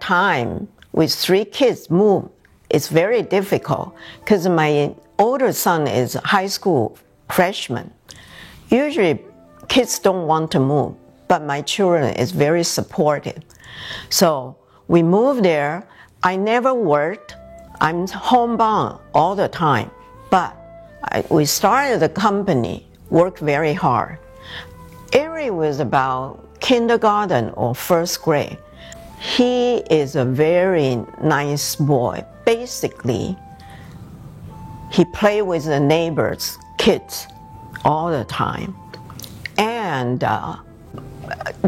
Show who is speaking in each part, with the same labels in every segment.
Speaker 1: time with 3 kids move, it's very difficult because my older son is a high school freshman. Usually kids don't want to move, but my children is very supportive. So we moved there. I never worked. I'm homebound all the time, but we started the company, worked very hard. Eric was about kindergarten or first grade. He is a very nice boy. Basically, he played with the neighbors' kids all the time. And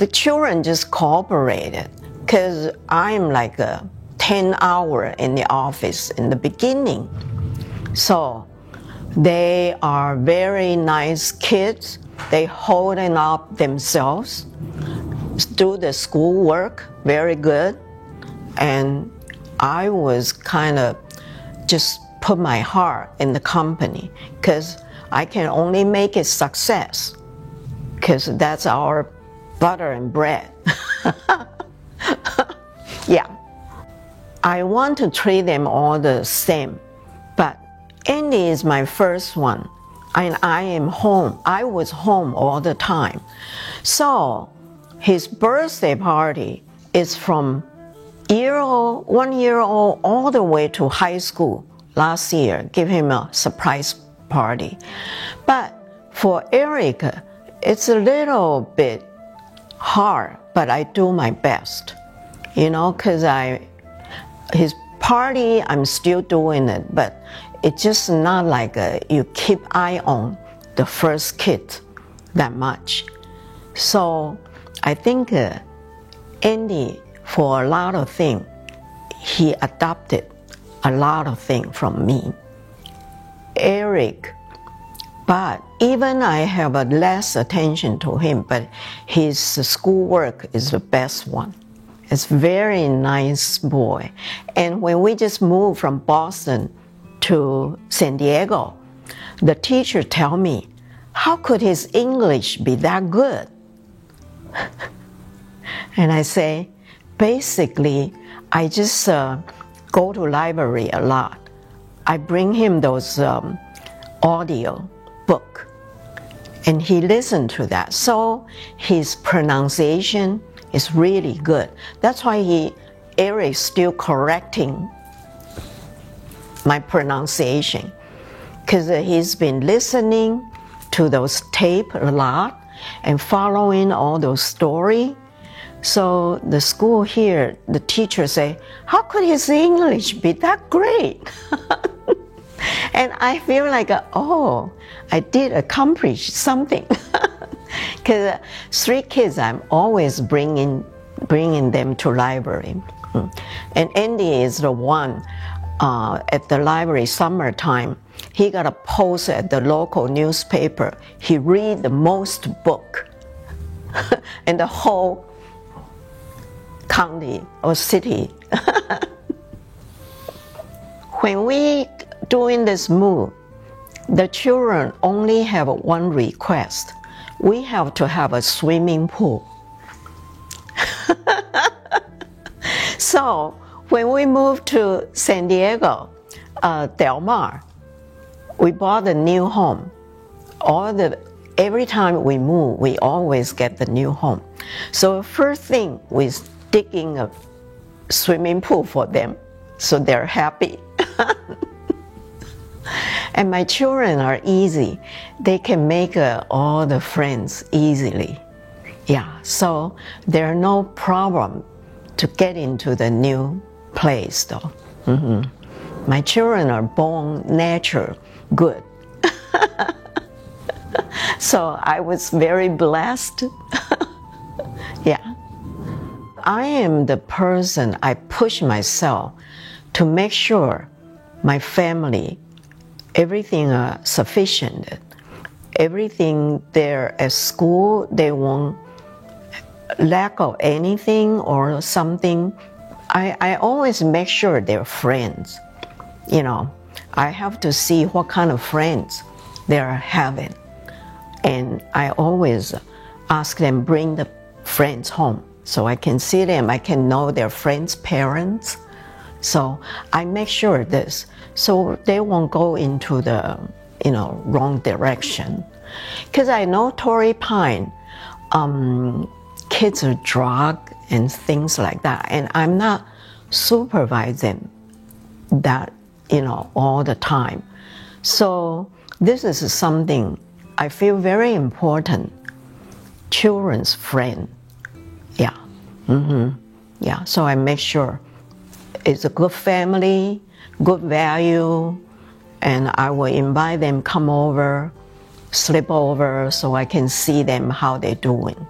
Speaker 1: the children just cooperated because I'm like a 10 hours in the office in the beginning. So they are very nice kids. They holding up themselves, do the schoolwork very good. And I was kind of just put my heart in the company because I can only make it success because that's our butter and bread. Yeah. I want to treat them all the same, but Andy is my first one, and I am home. I was home all the time. So his birthday party is from 1 year old all the way to high school. Last year, give him a surprise party. But for Eric, it's a little bit hard, but I do my best, because his party, I'm still doing it, but it's just not like you keep eye on the first kid that much. So I think Andy, for a lot of things, he adopted a lot of things from me. Eric, but even I have a less attention to him, but his schoolwork is the best one. It's very nice boy. And when we just moved from Boston to San Diego, the teacher tell me, how could his English be that good? And I say, basically, I just go to library a lot. I bring him those audio book, and he listened to that. So his pronunciation is really good. That's why Eric's still correcting my pronunciation, because he's been listening to those tapes a lot and following all those stories. So the school here, the teacher say, how could his English be that great? And I feel like, I did accomplish something. Because 3 kids, I'm always bringing them to library. And Andy is the one at the library summertime. He got a post at the local newspaper. He read the most book in the whole county or city. When we doing this move, the children only have one request. We have to have a swimming pool. So when we moved to San Diego, Del Mar, we bought a new home. Every time we move, we always get the new home. So the first thing was digging a swimming pool for them, so they're happy. And my children are easy. They can make all the friends easily. Yeah, so there are no problem to get into the new place though. My children are born natural, good. So I was very blessed. Yeah. I am the person, I push myself to make sure my family, everything sufficient. Everything there at school, they won't lack of anything or something. I always make sure they're friends. I have to see what kind of friends they're having. And I always ask them, bring the friends home so I can see them, I can know their friends' parents. So I make sure this, so they won't go into the, wrong direction. Because I know Torrey Pine, kids are drugged and things like that, and I'm not supervising that, all the time. So this is something I feel very important. Children's friend, yeah, yeah. So I make sure it's a good family, good value, and I will invite them come over, sleep over, so I can see them how they're doing.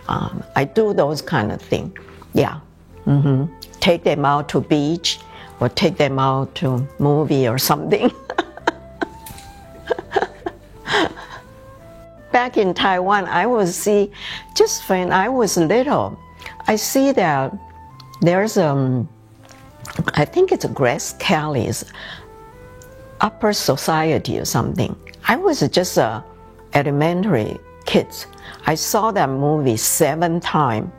Speaker 1: I do those kind of things, yeah. Take them out to beach, or take them out to movie or something. Back in Taiwan, I would see, just when I was little, I see that there's I think it's Grace Kelly's Upper Society or something. I was just a elementary kid. I saw that movie 7 times.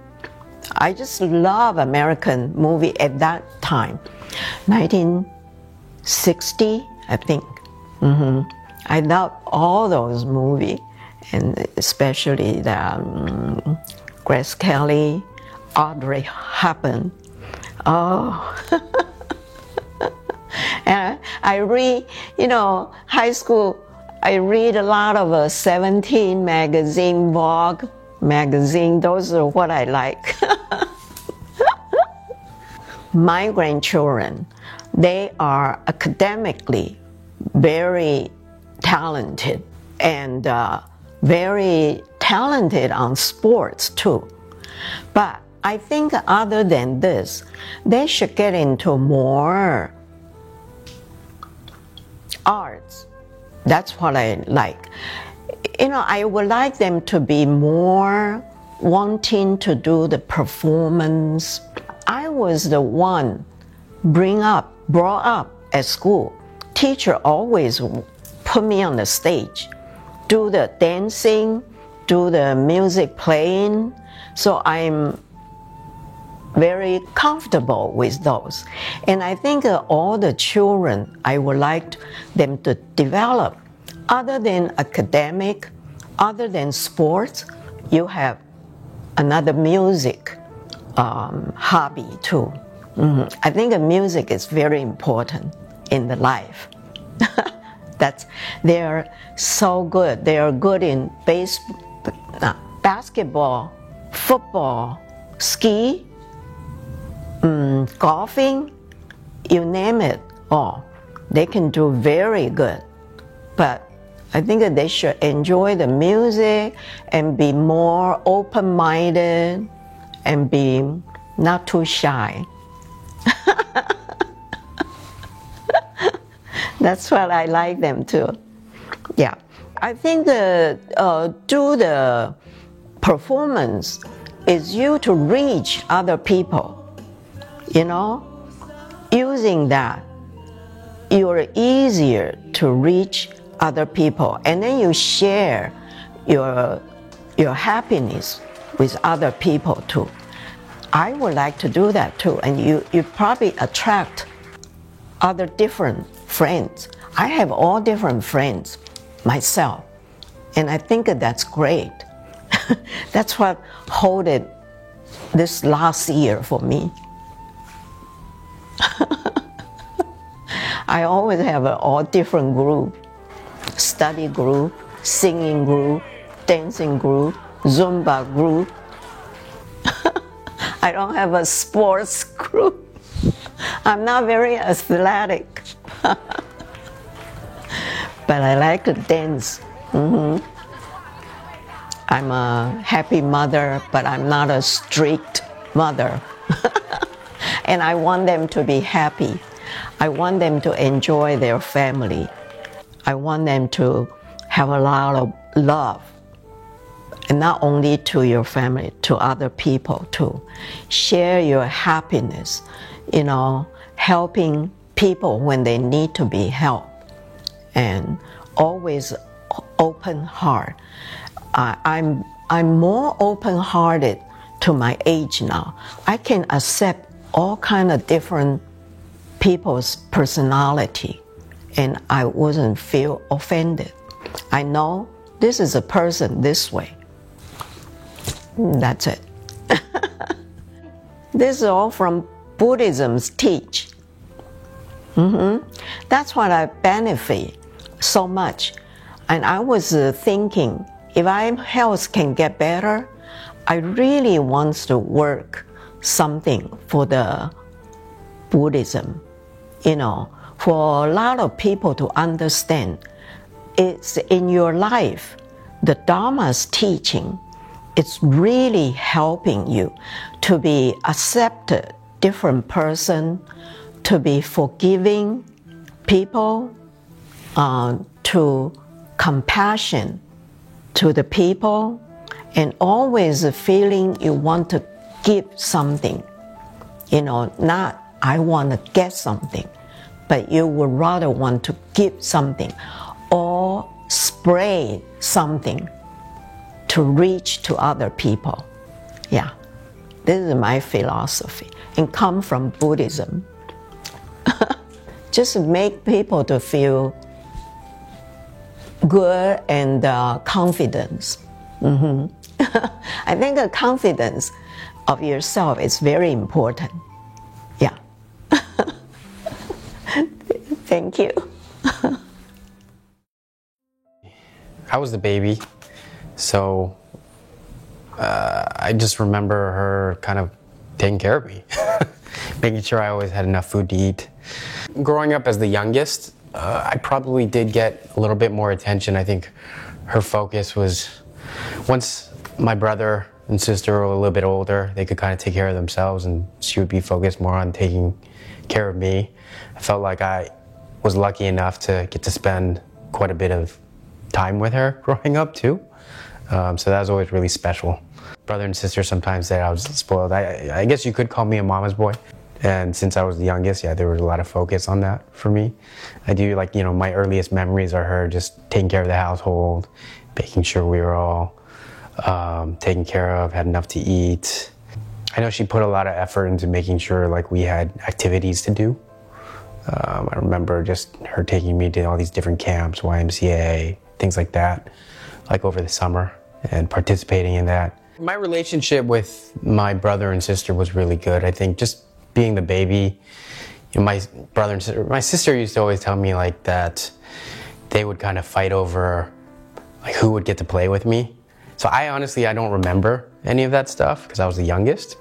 Speaker 1: I just love American movie at that time, 1960, I think. I love all those movies, and especially the Grace Kelly, Audrey Hepburn. Oh, and I read, high school, I read a lot of 17 magazine, Vogue magazine. Those are what I like. My grandchildren, they are academically very talented, and very talented on sports too. But I think other than this, they should get into more arts. That's what I like. I would like them to be more wanting to do the performance. I was the one brought up at school. Teacher always put me on the stage, do the dancing, do the music playing. So I'm very comfortable with those. And I think all the children, I would like them to develop. Other than academic, other than sports, you have another music hobby too. I think music is very important in the life. They're so good. They are good in basketball, football, ski, golfing, you name it all. They can do very good. But I think that they should enjoy the music and be more open-minded and be not too shy. That's what I like them to. Yeah. I think do the performance is you to reach other people. Using that, you're easier to reach other people, and then you share your happiness with other people too. I would like to do that too, and you probably attract other different friends. I have all different friends myself, and I think that's great. That's what held it this last year for me. I always have all different group, study group, singing group, dancing group, Zumba group. I don't have a sports group. I'm not very athletic. But I like to dance. I'm a happy mother, but I'm not a strict mother. And I want them to be happy. I want them to enjoy their family. I want them to have a lot of love. And not only to your family, to other people too. Share your happiness, helping people when they need to be helped. And always open heart. I'm more open-hearted to my age now, I can accept all kind of different people's personality, and I wouldn't feel offended. I know this is a person this way. That's it. This is all from Buddhism's teach. That's what I benefit so much. And I was thinking, if my health can get better, I really want to work something for the Buddhism, for a lot of people to understand. It's in your life, the Dharma's teaching, it's really helping you to be accepted, different person, to be forgiving people, to compassion to the people, and always feeling you want to give something. Not I want to get something, but you would rather want to give something or spread something to reach to other people. Yeah, this is my philosophy and come from Buddhism. Just make people to feel good and confidence. I think the confidence of yourself is very important. Yeah. Thank you.
Speaker 2: I was the baby, so I just remember her kind of taking care of me, making sure I always had enough food to eat. Growing up as the youngest, I probably did get a little bit more attention. I think her focus was, once my brother and sister were a little bit older, they could kind of take care of themselves, and she would be focused more on taking care of me. I felt like I was lucky enough to get to spend quite a bit of time with her growing up too. So that was always really special. Brother and sister sometimes said I was spoiled. I guess you could call me a mama's boy. And since I was the youngest, yeah, there was a lot of focus on that for me. I do my earliest memories are her just taking care of the household, making sure we were all taken care of, had enough to eat. I know she put a lot of effort into making sure we had activities to do. I remember just her taking me to all these different camps, YMCA, things like that, over the summer, and participating in that. My relationship with my brother and sister was really good. I think just being the baby, my brother and sister, my sister used to always tell me that they would kind of fight over who would get to play with me. So I don't remember any of that stuff because I was the youngest.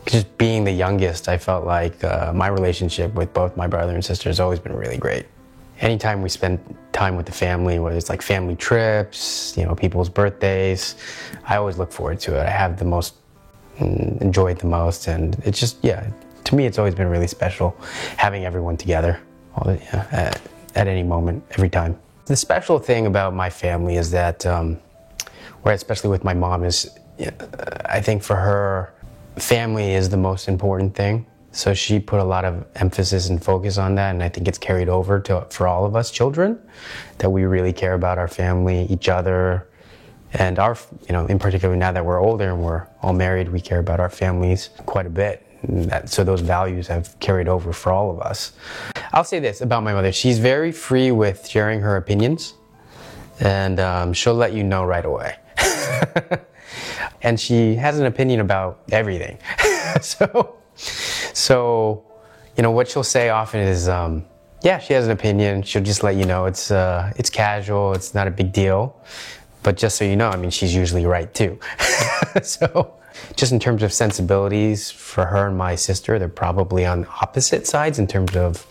Speaker 2: Just being the youngest, I felt like my relationship with both my brother and sister has always been really great. Anytime we spend time with the family, whether it's family trips, people's birthdays, I always look forward to it. I have enjoy it the most, and it's just, to me, it's always been really special having everyone together at any moment, every time. The special thing about my family is that, especially with my mom, is I think for her, family is the most important thing. So she put a lot of emphasis and focus on that, and I think it's carried over for all of us children, that we really care about our family, each other, and in particular now that we're older and we're all married, we care about our families quite a bit. So those values have carried over for all of us. I'll say this about my mother. She's very free with sharing her opinions, and she'll let you know right away. And she has an opinion about everything. So, what she'll say often is, she has an opinion. She'll just let you know it's casual. It's not a big deal. But just so you know, she's usually right too. So just in terms of sensibilities for her and my sister, they're probably on opposite sides in terms of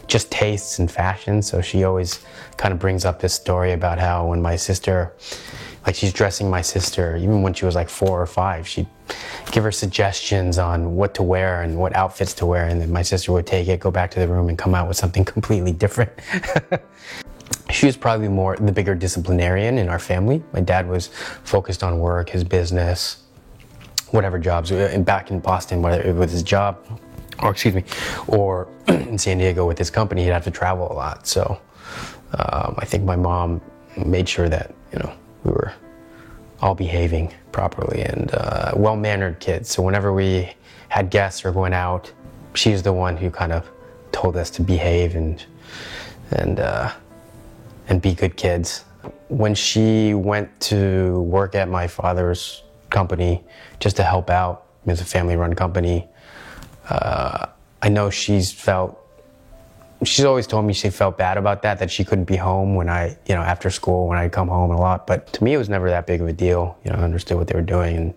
Speaker 2: just tastes and fashion. So she always kind of brings up this story about how when my sister, she's dressing my sister, even when she was 4 or 5, she'd give her suggestions on what to wear and what outfits to wear. And then my sister would take it, go back to the room, and come out with something completely different. She was probably the bigger disciplinarian in our family. My dad was focused on work, his business, whatever jobs, back in Boston, whether it was his job, or in San Diego with his company, he'd have to travel a lot. So I think my mom made sure that, we were all behaving properly and well-mannered kids. So whenever we had guests or went out, she's the one who kind of told us to behave and be good kids. When she went to work at my father's company just to help out, it's a family-run company, I know she's always told me she felt bad about that she couldn't be home when after school when I come home a lot. But to me, it was never that big of a deal. I understood what they were doing, and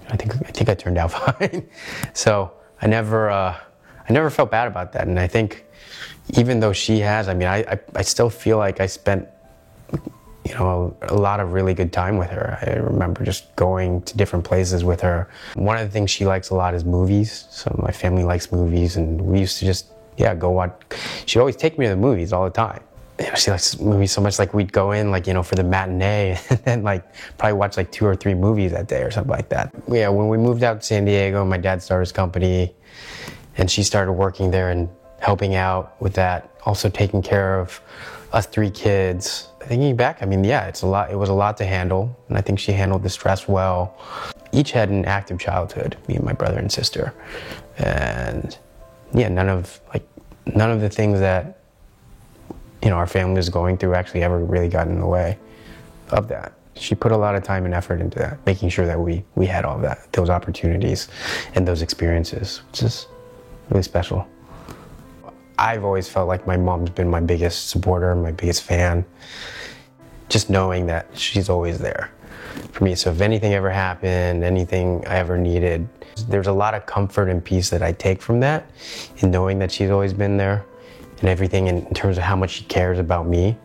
Speaker 2: I think I turned out fine. So I never felt bad about that. And I think even though she has, I still feel like I spent, a lot of really good time with her. I remember just going to different places with her. One of the things she likes a lot is movies. So my family likes movies, and we used to just, go watch. She'd always take me to the movies all the time. She likes movies so much, we'd go in, for the matinee, and then, probably watch, 2 or 3 movies that day or something like that. Yeah, when we moved out to San Diego, my dad started his company, and she started working there and helping out with that, also taking care of us 3 kids. Thinking back, it's a lot. It was a lot to handle, and I think she handled the stress well. Each had an active childhood, me and my brother and sister, and none of the things that our family was going through actually ever really got in the way of that. She put a lot of time and effort into that, making sure that we had all that, those opportunities and those experiences, which is really special. I've always felt like my mom's been my biggest supporter, my biggest fan, just knowing that she's always there for me. So if anything ever happened, anything I ever needed, there's a lot of comfort and peace that I take from that, in knowing that she's always been there, and everything in terms of how much she cares about me.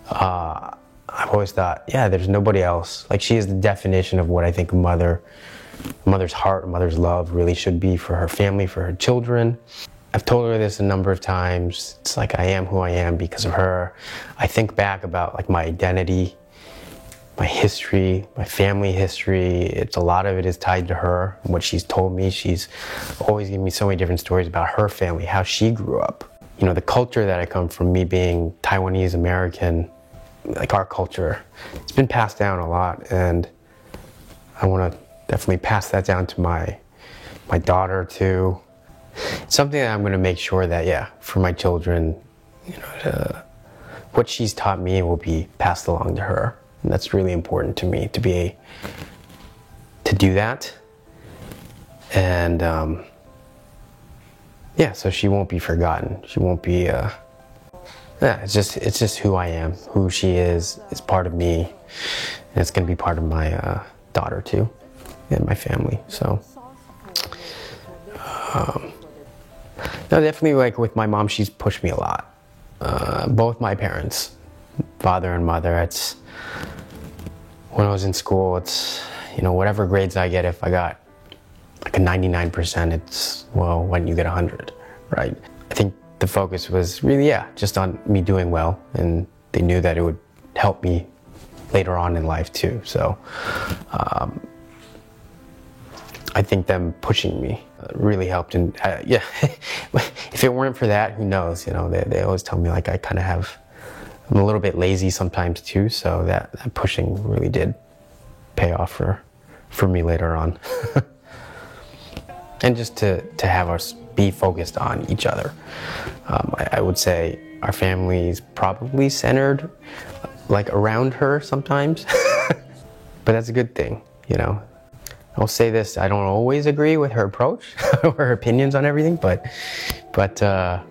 Speaker 2: I've always thought, there's nobody else. She is the definition of what I think a mother's heart, a mother's love really should be for her family, for her children. I've told her this a number of times. It's I am who I am because of her. I think back about my identity, my history, my family history. A lot of it is tied to her and what she's told me. She's always given me so many different stories about her family, how she grew up. The culture that I come from, me being Taiwanese American, our culture, it's been passed down a lot, and I want to definitely pass that down to my daughter too. It's something that I'm going to make sure that, for my children, what she's taught me will be passed along to her. And that's really important to me, to do that. And, so she won't be forgotten. She won't be, it's just who I am, who she is part of me. And it's going to be part of my daughter too, and my family, so. No, definitely with my mom, she's pushed me a lot. Both my parents, father and mother, when I was in school, whatever grades I get, if I got a 99%, why don't you get 100, right? I think the focus was really, just on me doing well, and they knew that it would help me later on in life too. So I think them pushing me really helped. And if it weren't for that, who knows? They always tell me I kind of I'm a little bit lazy sometimes too. So that pushing really did pay off for me later on. And just to have us be focused on each other. I would say our family's probably centered around her sometimes, but that's a good thing, I'll say this, I don't always agree with her approach or her opinions on everything, but I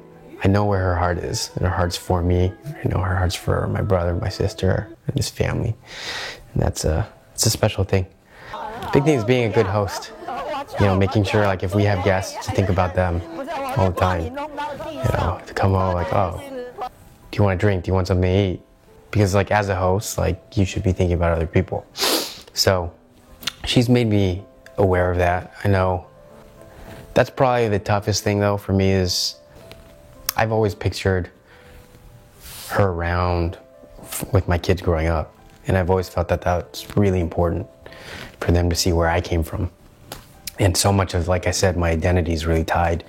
Speaker 2: know where her heart is, and her heart's for me. I know her heart's for my brother, my sister, and his family. And it's a special thing. Big thing is being a good host. Making sure if we have guests, to think about them all the time. To come home oh, do you want a drink? Do you want something to eat? Because as a host, you should be thinking about other people. So she's made me aware of that. I know that's probably the toughest thing though for me is I've always pictured her around with my kids growing up. And I've always felt that that's really important for them to see where I came from. And so much of, I said, my identity is really tied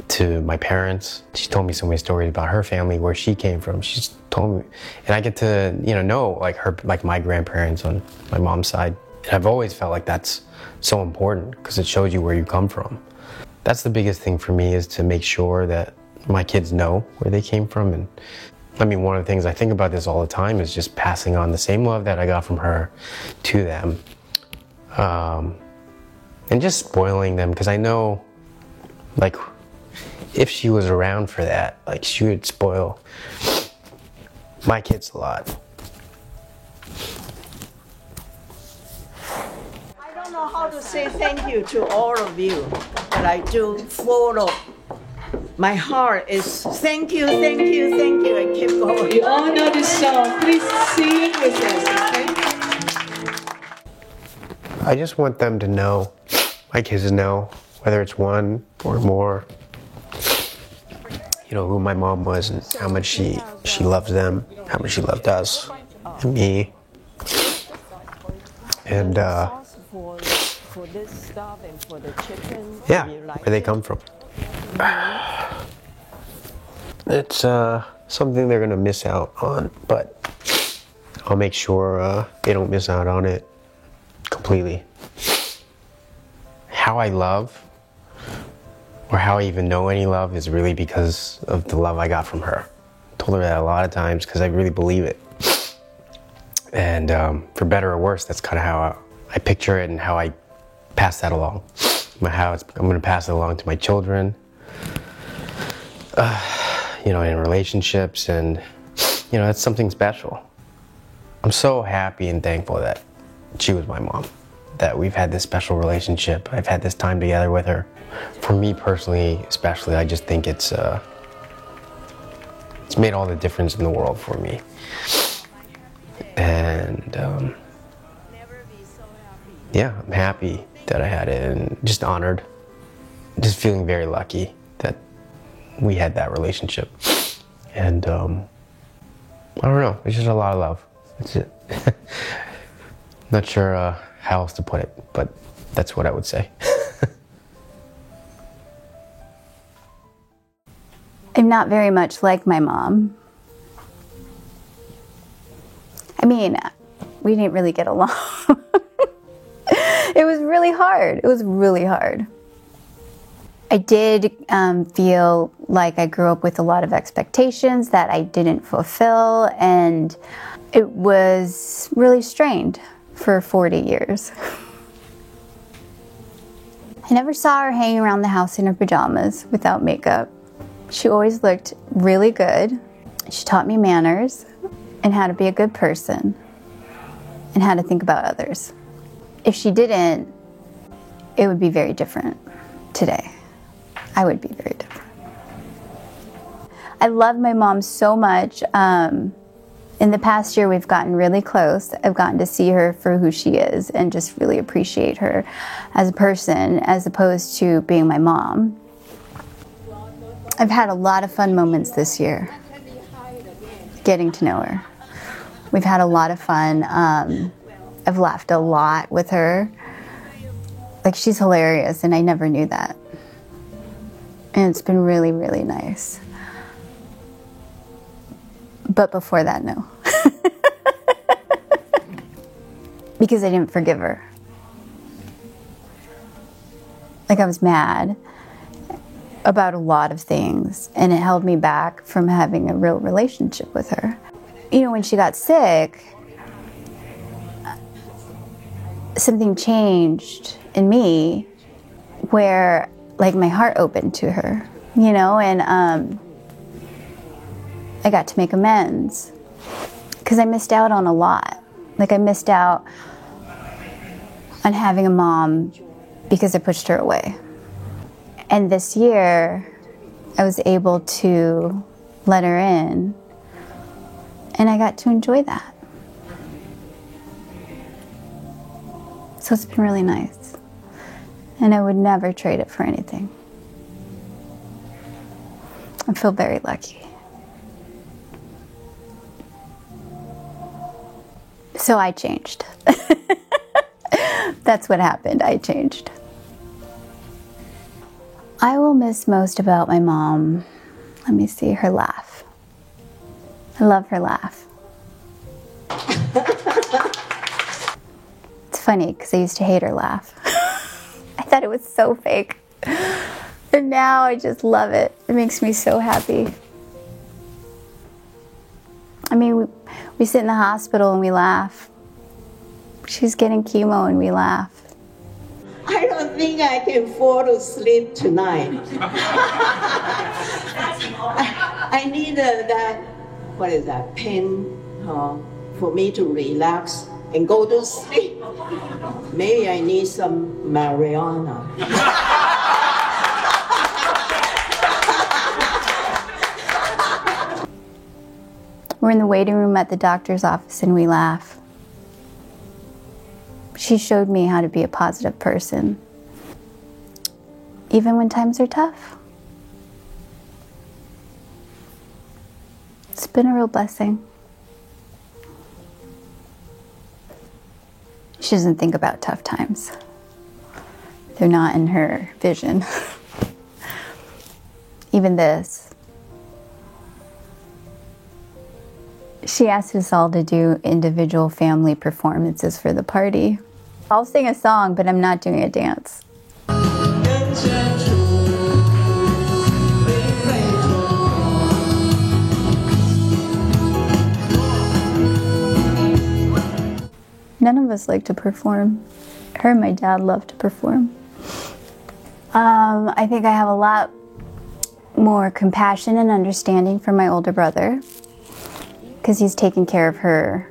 Speaker 2: to my parents. She told me so many stories about her family, where she came from. She's told me, and I get to, know her, my grandparents on my mom's side. And I've always felt like that's so important because it shows you where you come from. That's the biggest thing for me, is to make sure that my kids know where they came from. And I mean, one of the things I think about this all the time is just passing on the same love that I got from her to them. And just spoiling them, because I know, like, if she was around for that, like, she would spoil my kids a lot.
Speaker 1: I don't know how to say thank you to all of you, but I do full of my heart is thank you, thank you, thank you, and keep going.
Speaker 3: You all know this song. Please sing with us, okay?
Speaker 2: I just want them to know, my kids to know, whether it's one or more, you know, who my mom was and how much she loves them, how much she loved us and me. And
Speaker 1: for this stuff and for the chicken,
Speaker 2: yeah, where they come from. It's something they're gonna miss out on, but I'll make sure they don't miss out on it completely. How I love, or how I even know any love, is really because of the love I got from her. I told her that a lot of times because I really believe it. And for better or worse, that's kind of how I picture it and how I pass that along. I'm going to pass it along to my children, you know, in relationships, and, you know, it's something special. I'm so happy and thankful that she was my mom, that we've had this special relationship. I've had this time together with her. For me personally, especially, I just think it's made all the difference in the world for me. And yeah, I'm happy that I had it, and just honored, just feeling very lucky that we had that relationship. And I don't know, it's just a lot of love. That's it. Not sure how else to put it, but that's what I would say.
Speaker 4: I'm not very much like my mom. I mean, we didn't really get along. It was really hard. It was really hard. I did feel like I grew up with a lot of expectations that I didn't fulfill, and it was really strained for 40 years. I never saw her hanging around the house in her pajamas without makeup. She always looked really good. She taught me manners and how to be a good person and how to think about others. If she didn't, it would be very different today. I would be very different. I love my mom so much. In the past year, we've gotten really close. I've gotten to see her for who she is and just really appreciate her as a person, as opposed to being my mom. I've had a lot of fun moments this year getting to know her. We've had a lot of fun. I've laughed a lot with her. Like, she's hilarious, and I never knew that. And it's been really, really nice. But before that, no. Because I didn't forgive her. Like, I was mad about a lot of things, and it held me back from having a real relationship with her. You know, when she got sick, something changed in me where, like, my heart opened to her, you know, and I got to make amends because I missed out on a lot. Like, I missed out on having a mom because I pushed her away. And this year, I was able to let her in, and I got to enjoy that. So it's been really nice. And I would never trade it for anything. I feel very lucky. So I changed. That's what happened. I changed. I will miss most about my mom. Let me see, her laugh. I love her laugh. It's funny because I used to hate her laugh. I thought it was so fake. And now I just love it. It makes me so happy. I mean, we sit in the hospital and we laugh. She's getting chemo and we laugh.
Speaker 1: I don't think I can fall asleep tonight. I need that, what is that, pen for me to relax and go to sleep. Maybe I need some marijuana.
Speaker 4: We're in the waiting room at the doctor's office and we laugh. She showed me how to be a positive person, even when times are tough. It's been a real blessing. She doesn't think about tough times. They're not in her vision. Even this. She asked us all to do individual family performances for the party. I'll sing a song, but I'm not doing a dance. None of us like to perform. Her and my dad love to perform. I think I have a lot more compassion and understanding for my older brother because he's taken care of her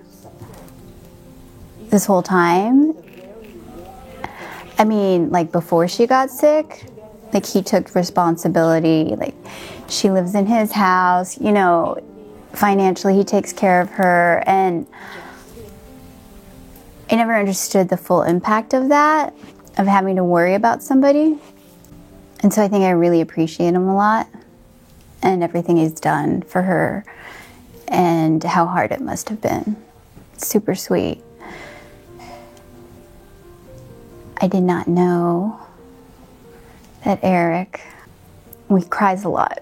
Speaker 4: this whole time. I mean, like before she got sick, like he took responsibility. Like she lives in his house, you know, financially he takes care of her, and I never understood the full impact of that, of having to worry about somebody. And so I think I really appreciate him a lot and everything he's done for her and how hard it must have been. Super sweet. I did not know that Eric, he cries a lot.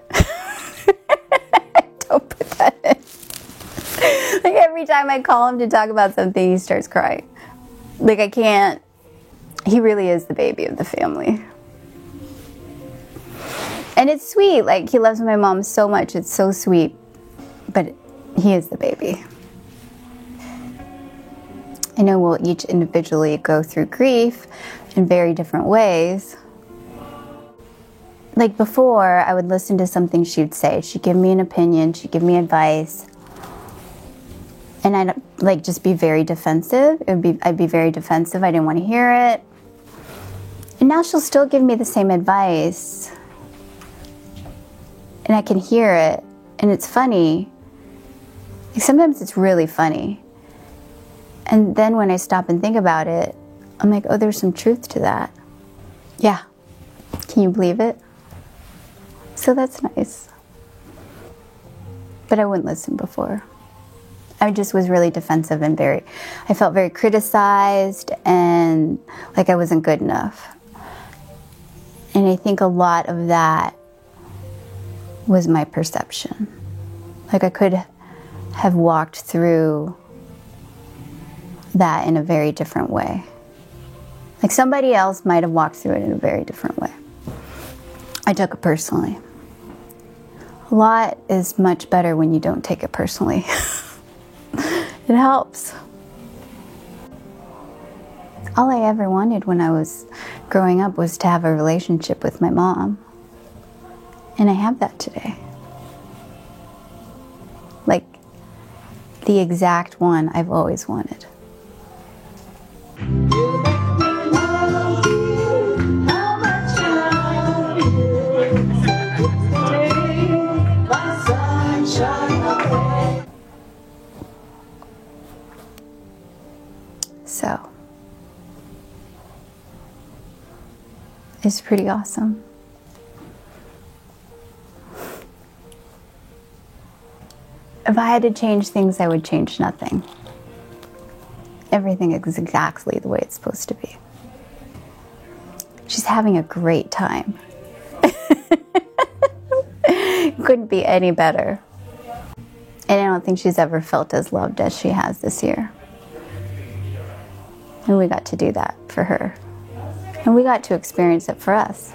Speaker 4: Don't put that in. Like every time I call him to talk about something, he starts crying. Like I can't, he really is the baby of the family. And it's sweet, like he loves my mom so much, it's so sweet, but he is the baby. I know we'll each individually go through grief in very different ways. Like before, I would listen to something she'd say. She'd give me an opinion, she'd give me advice. And I'd like just be very defensive. I'd be very defensive. I didn't want to hear it. And now she'll still give me the same advice. And I can hear it. And it's funny. Like sometimes it's really funny. And then when I stop and think about it, I'm like, oh, there's some truth to that. Yeah. Can you believe it? So that's nice. But I wouldn't listen before. I just was really defensive and I felt very criticized and like I wasn't good enough. And I think a lot of that was my perception. Like I could have walked through that in a very different way. Like somebody else might have walked through it in a very different way. I took it personally. A lot is much better when you don't take it personally. It helps. All I ever wanted when I was growing up was to have a relationship with my mom. And I have that today. Like the exact one I've always wanted. So, it's pretty awesome. If I had to change things, I would change nothing. Everything is exactly the way it's supposed to be. She's having a great time. Couldn't be any better. And I don't think she's ever felt as loved as she has this year. And we got to do that for her. And we got to experience it for us.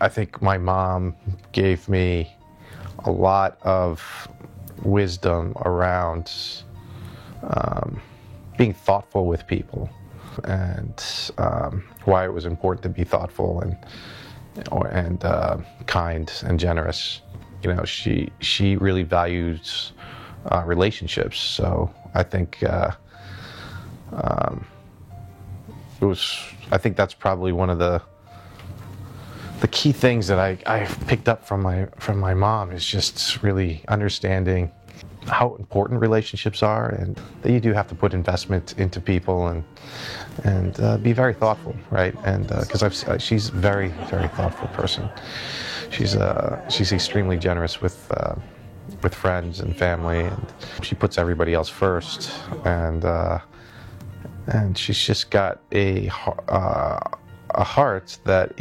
Speaker 5: I think my mom gave me a lot of wisdom around being thoughtful with people, and why it was important to be thoughtful and kind and generous. You know, she really values relationships. So I think I think that's probably one of the key things that I picked up from my mom, is just really understanding how important relationships are, and that you do have to put investment into people and be very thoughtful, right? And because she's a very, very thoughtful person. She's extremely generous with friends and family, and she puts everybody else first, and she's just got a heart that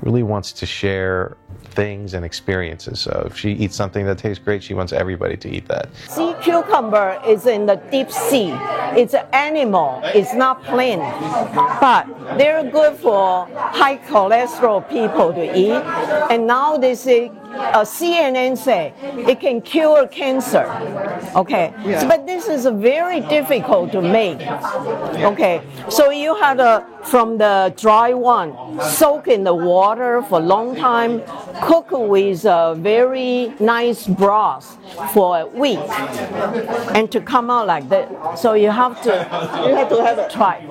Speaker 5: really wants to share things and experiences. So if she eats something that tastes great, she wants everybody to eat that.
Speaker 1: Sea cucumber is in the deep sea. It's an animal. It's not plant. But they're good for high cholesterol people to eat. And now they say, CNN say it can cure cancer. Okay, but this is very difficult to make. Okay, so you have to, from the dry one, soak in the water for a long time, cook with a very nice broth for a week, and to come out like that. So you have to have it. Try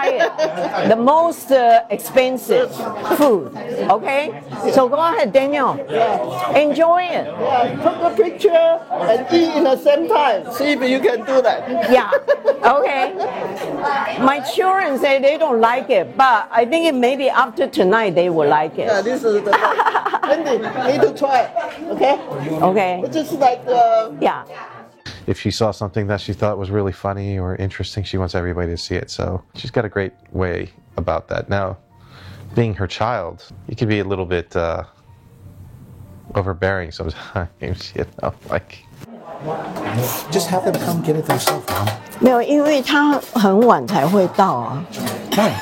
Speaker 1: it. The most expensive food. Okay, so go ahead, Daniel. Enjoy it.
Speaker 6: Take a picture and eat in the same time. See if you can do that.
Speaker 1: Yeah. Okay. My children say they don't like it, but I think maybe after tonight they will like it.
Speaker 6: Yeah, this is the Wendy, need to try it. Okay?
Speaker 1: Okay.
Speaker 6: It's just like
Speaker 1: Yeah.
Speaker 5: If she saw something that she thought was really funny or interesting, she wants everybody to see it. So she's got a great way about that. Now, being her child, you can be a little bit overbearing sometimes, you know, like.
Speaker 7: Just have them come get it themselves, Mom.
Speaker 1: 没有，因为他很晚才会到啊。
Speaker 7: Why?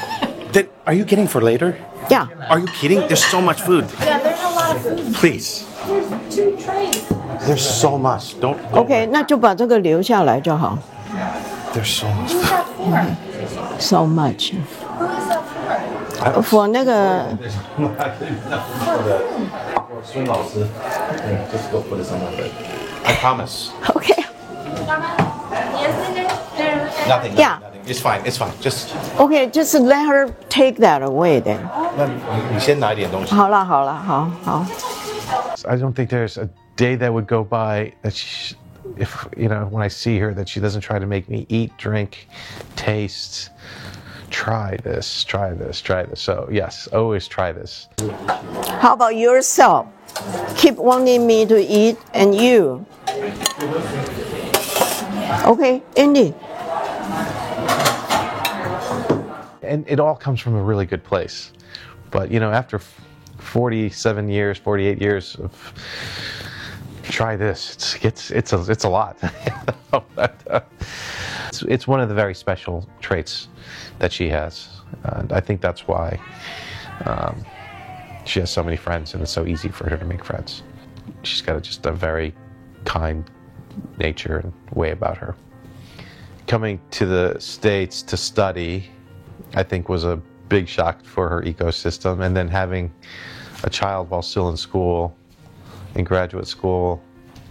Speaker 7: Are you getting for later?
Speaker 1: Yeah.
Speaker 7: Are you kidding? There's so much food.
Speaker 3: Yeah, there's a lot of food.
Speaker 7: Please.
Speaker 3: There's 2 trays.
Speaker 7: There's so much. Don't.
Speaker 1: OK， 那就把这个留下来就好。
Speaker 7: There's so much.
Speaker 3: Who's that for?
Speaker 1: So much.
Speaker 3: Who is that for?
Speaker 1: For 那个
Speaker 7: Swing 老师, just go put it somewhere. But I promise.
Speaker 1: OK。
Speaker 3: Yesterday, there.
Speaker 7: Nothing.
Speaker 1: Yeah.
Speaker 7: Nothing. It's fine. It's fine. Just.
Speaker 1: OK， just let her take that away then。
Speaker 7: 你先拿一点东西。
Speaker 1: 好了好了，好好。
Speaker 5: I don't think there's a day that would go by that if you know, when I see her, that she doesn't try to make me eat, drink, taste, try this, try this, try this. So yes, always try this.
Speaker 1: How about yourself? Keep wanting me to eat, and you. Okay, Andy.
Speaker 5: And it all comes from a really good place. But you know, after 47 years, 48 years of try this, it's a lot. It's one of the very special traits that she has, and I think that's why she has so many friends, and it's so easy for her to make friends. She's got just a very kind nature and way about her. Coming to the States to study, I think, was a big shock for her ecosystem, and then having a child while still in school, in graduate school,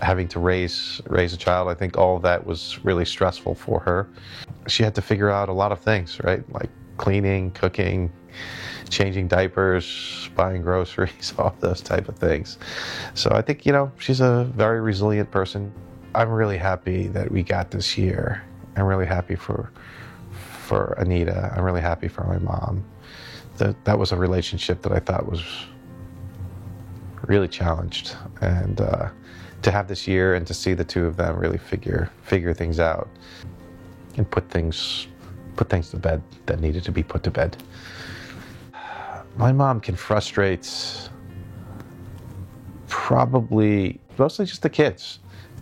Speaker 5: having to raise a child, I think all of that was really stressful for her. She had to figure out a lot of things, right? Like cleaning, cooking, changing diapers, buying groceries, all those type of things. So I think, you know, she's a very resilient person. I'm really happy that we got this year. I'm really happy for Anita. I'm really happy for my mom. That was a relationship that I thought was really challenged, and to have this year and to see the two of them really figure things out and put things to bed that needed to be put to bed. My mom can frustrate probably mostly just the kids.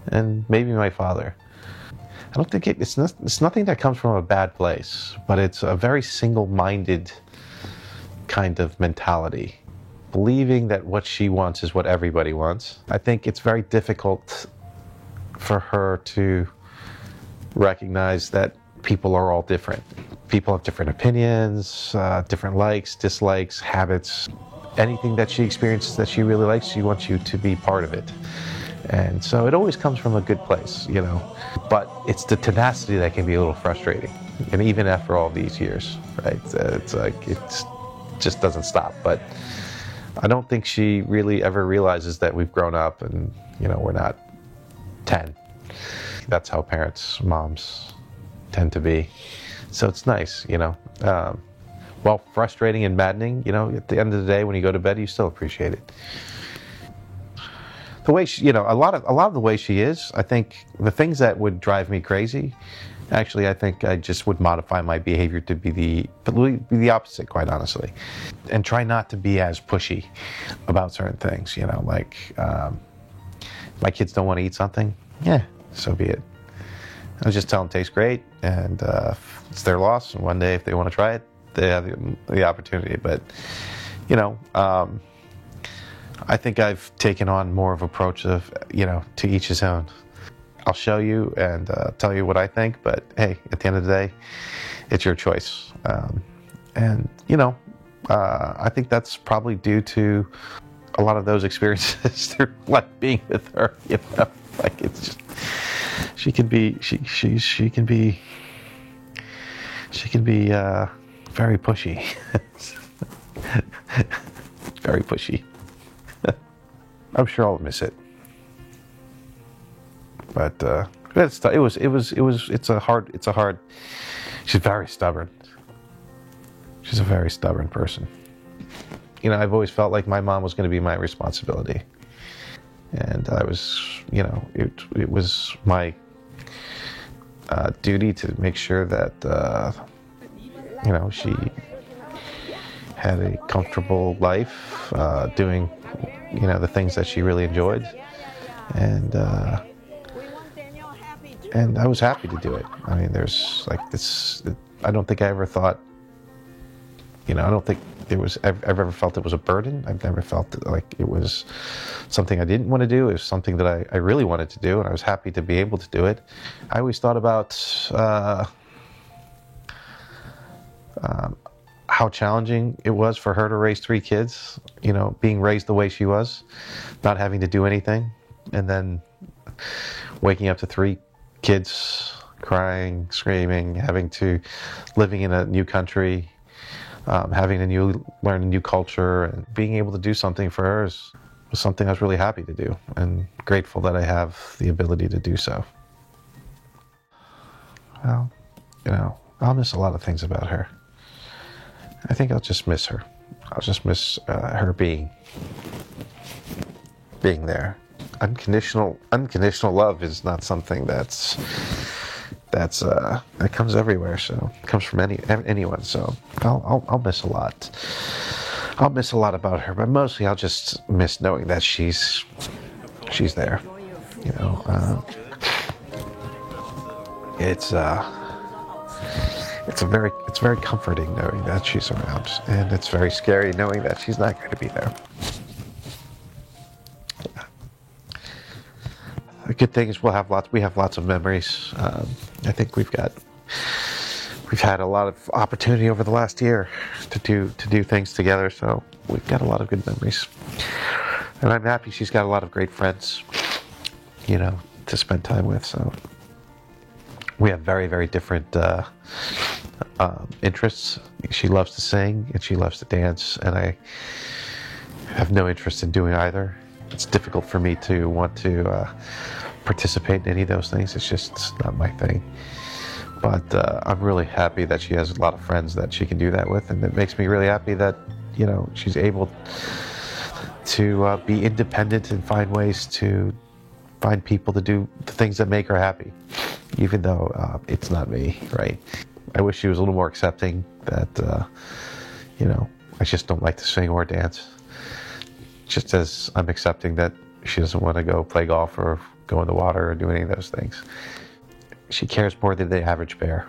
Speaker 5: and maybe my father. I don't think it's nothing that comes from a bad place, but it's a very single-minded kind of mentality, believing that what she wants is what everybody wants. I think it's very difficult for her to recognize that people are all different. People have different opinions, different likes, dislikes, habits. Anything that she experiences that she really likes, she wants you to be part of it. And so it always comes from a good place, you know. But it's the tenacity that can be a little frustrating. And even after all these years, right? It's like, it just doesn't stop. But I don't think she really ever realizes that we've grown up and, you know, we're not 10. That's how parents, moms tend to be. So it's nice, you know. While frustrating and maddening, you know, at the end of the day when you go to bed, you still appreciate it. The way she, you know, a lot of the way she is, I think the things that would drive me crazy, actually, I think I just would modify my behavior to be the opposite, quite honestly, and try not to be as pushy about certain things. You know, like my kids don't want to eat something, yeah, so be it. I just tell them it tastes great, and it's their loss. And one day, if they want to try it, they have the opportunity. But you know. I think I've taken on more of an approach of, you know, to each his own. I'll show you and tell you what I think, but hey, at the end of the day, it's your choice. And, you know, I think that's probably due to a lot of those experiences through life being with her, you know, like it's just, she can be very pushy. Very pushy. I'm sure I'll miss it, but it's a hard. She's very stubborn. She's a very stubborn person. You know, I've always felt like my mom was going to be my responsibility, and I was, you know, it was my duty to make sure that you know, she had a comfortable life, doing, you know, the things that she really enjoyed, and I was happy to do it. I mean, there's like this. I don't think I ever thought, you know, I don't think I've ever felt it was a burden. I've never felt like it was something I didn't want to do. It was something that I really wanted to do, and I was happy to be able to do it. I always thought about how challenging it was for her to raise 3 kids, you know, being raised the way she was, not having to do anything, and then waking up to 3 kids crying, screaming, living in a new country, having to learn a new culture, and being able to do something for her was something I was really happy to do, and grateful that I have the ability to do so. Well, you know, I'll miss a lot of things about her. I think I'll just miss her. I'll just miss her being there. Unconditional love is not something that comes everywhere. So it comes from anyone. So I'll miss a lot. I'll miss a lot about her, but mostly I'll just miss knowing that she's there. You know, it's very comforting knowing that she's around, and it's very scary knowing that she's not going to be there. Yeah. The good thing is we have lots of memories. I think we've had a lot of opportunity over the last year to do things together, so we've got a lot of good memories. And I'm happy she's got a lot of great friends, you know, to spend time with. So we have very, very different interests. She loves to sing and she loves to dance, and I have no interest in doing either. It's difficult for me to want to participate in any of those things. It's just not my thing. But I'm really happy that she has a lot of friends that she can do that with, and it makes me really happy that, you know, she's able to be independent and find ways to find people to do the things that make her happy, even though it's not me, right? I wish she was a little more accepting that, you know, I just don't like to sing or dance. Just as I'm accepting that she doesn't want to go play golf or go in the water or do any of those things. She cares more than the average bear.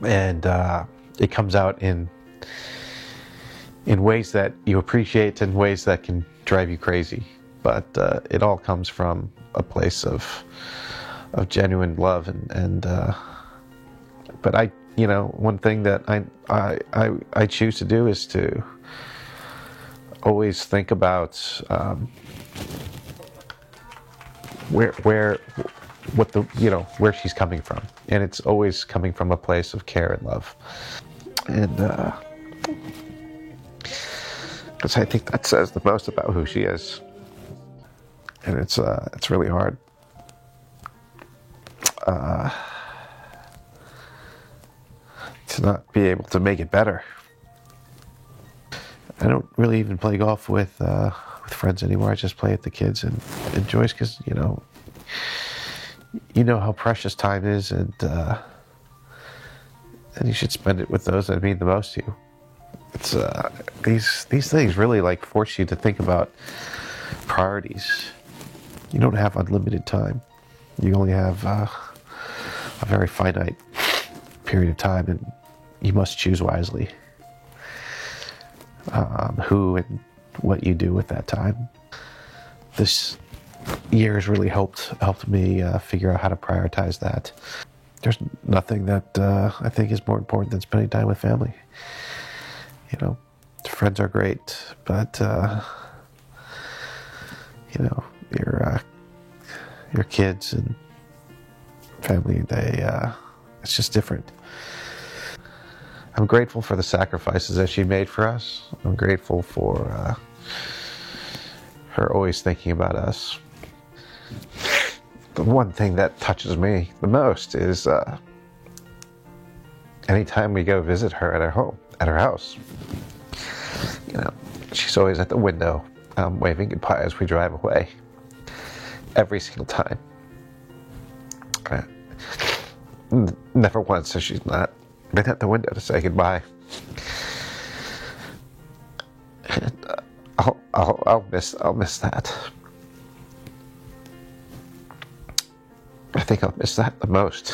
Speaker 5: And it comes out in ways that you appreciate and ways that can drive you crazy. But it all comes from a place of genuine love and but I, you know, one thing that I choose to do is to always think about where she's coming from, and it's always coming from a place of care and love, and because I think that says the most about who she is, and it's really hard. To not be able to make it better. I don't really even play golf with friends anymore. I just play with the kids and Joyce, because you know how precious time is, and you should spend it with those that mean the most to you. It's these things really like force you to think about priorities. You don't have unlimited time. You only have a very finite period of time, and you must choose wisely who and what you do with that time. This year has really helped me figure out how to prioritize that. There's nothing that I think is more important than spending time with family. You know, friends are great, but you know, your kids and family, it's just different. I'm grateful for the sacrifices that she made for us. I'm grateful for her always thinking about us. The one thing that touches me the most is anytime we go visit her at her house. You know, she's always at the window waving goodbye as we drive away. Every single time. Never once has she not been at the window to say goodbye. And I'll miss that. I think I'll miss that the most.